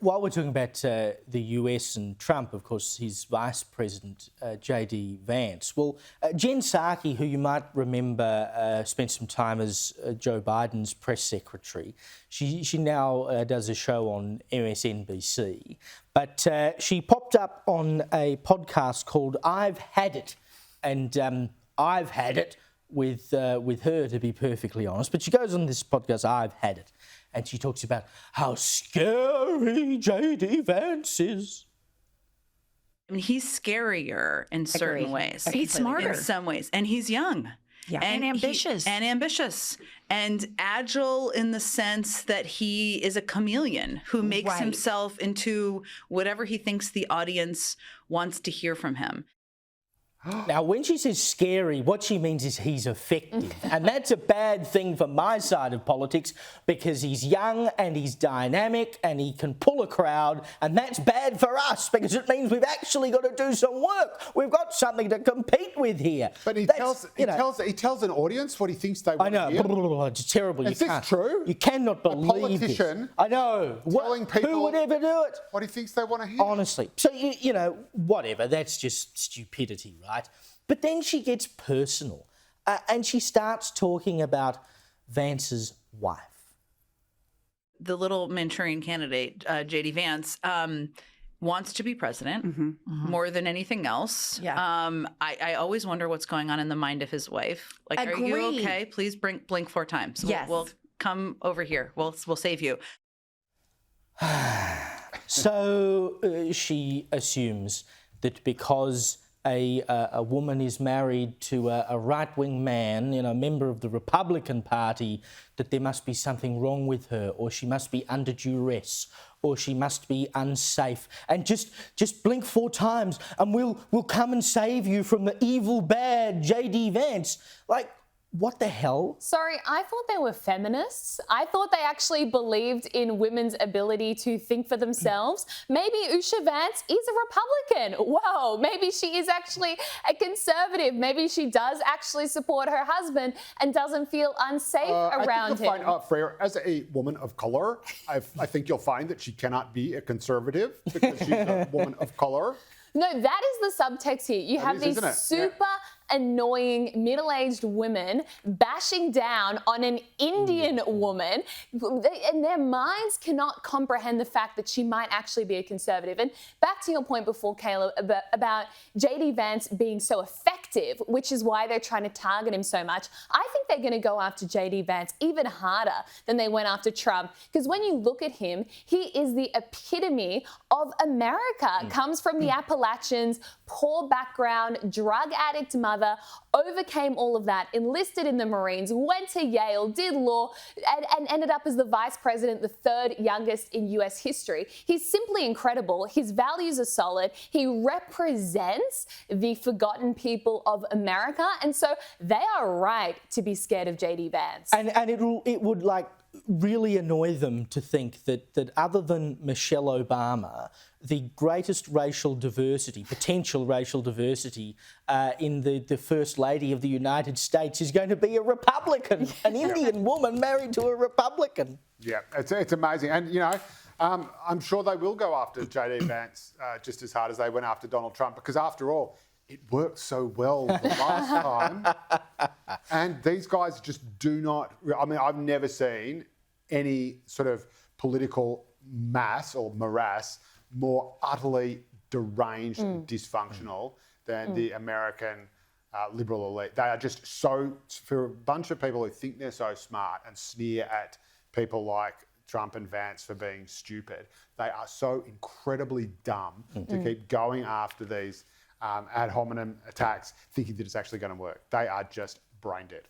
while we're talking about the US and Trump, of course, his Vice President, JD Vance. Well, Jen Psaki, who you might remember spent some time as Joe Biden's press secretary, she now does a show on MSNBC. But she popped up on a podcast called I've Had It. And I've had it with her, to be perfectly honest. But she goes on this podcast, I've Had It. And she talks about how scary JD Vance is. I mean, he's scarier in certain ways. He's smarter. In some ways. And he's young. Yeah. And ambitious. And ambitious. And agile in the sense that he is a chameleon who makes himself into whatever he thinks the audience wants to hear from him. Now, when she says scary, what she means is he's effective. And that's a bad thing for my side of politics because he's young and he's dynamic and he can pull a crowd. And that's bad for us because it means we've actually got to do some work. We've got something to compete with here. But he tells an audience what he thinks they want to hear. I know. It's terrible. Is this true? You cannot believe a politician this. I know. Telling people who would ever do it? What he thinks they want to hear. Honestly. So, you know, whatever. That's just stupidity, right? But then she gets personal and she starts talking about Vance's wife. The little Manchurian candidate, JD Vance, wants to be president more than anything else. Yeah. I always wonder what's going on in the mind of his wife. Like, are you okay? Please blink 4 times. Yes. We'll come over here. We'll save you. So she assumes that because a woman is married to a right-wing man, you know, a member of the Republican Party, that there must be something wrong with her, or she must be under duress, or she must be unsafe. And just blink 4 times and we'll come and save you from the evil, bad JD Vance. Like, what the hell? Sorry, I thought they were feminists. I thought they actually believed in women's ability to think for themselves. Maybe Usha Vance is a Republican. Whoa, maybe she is actually a conservative. Maybe she does actually support her husband and doesn't feel unsafe around him. Freya, as a woman of colour, I think you'll find that she cannot be a conservative because she's a woman of colour. No, that is the subtext here. You have these super annoying middle-aged women bashing down on an Indian woman, and their minds cannot comprehend the fact that she might actually be a conservative. And back to your point before, Kayla, about JD Vance being so effective, which is why they're trying to target him so much. I think they're going to go after JD Vance even harder than they went after Trump, because when you look at him, he is the epitome of America. Comes from the Appalachians, poor background, drug addict mother, overcame all of that, enlisted in the Marines, went to Yale, did law, and ended up as the vice president, the 3rd youngest in US history. He's simply incredible. His values are solid. He represents the forgotten people of America. And so they are right to be scared of JD Vance. And it would like really annoy them to think that other than Michelle Obama, the greatest racial diversity, potential racial diversity in the First Lady of the United States is going to be a Republican, an Indian woman married to a Republican. Yeah, it's amazing. And, you know, I'm sure they will go after JD Vance just as hard as they went after Donald Trump because, after all, it worked so well the last time. And these guys just do not... I mean, I've never seen any sort of political mass or morass more utterly deranged and dysfunctional than the American liberal elite. They are just so... For a bunch of people who think they're so smart and sneer at people like Trump and Vance for being stupid, they are so incredibly dumb to keep going after these ad hominem attacks thinking that it's actually going to work. They are just brain dead.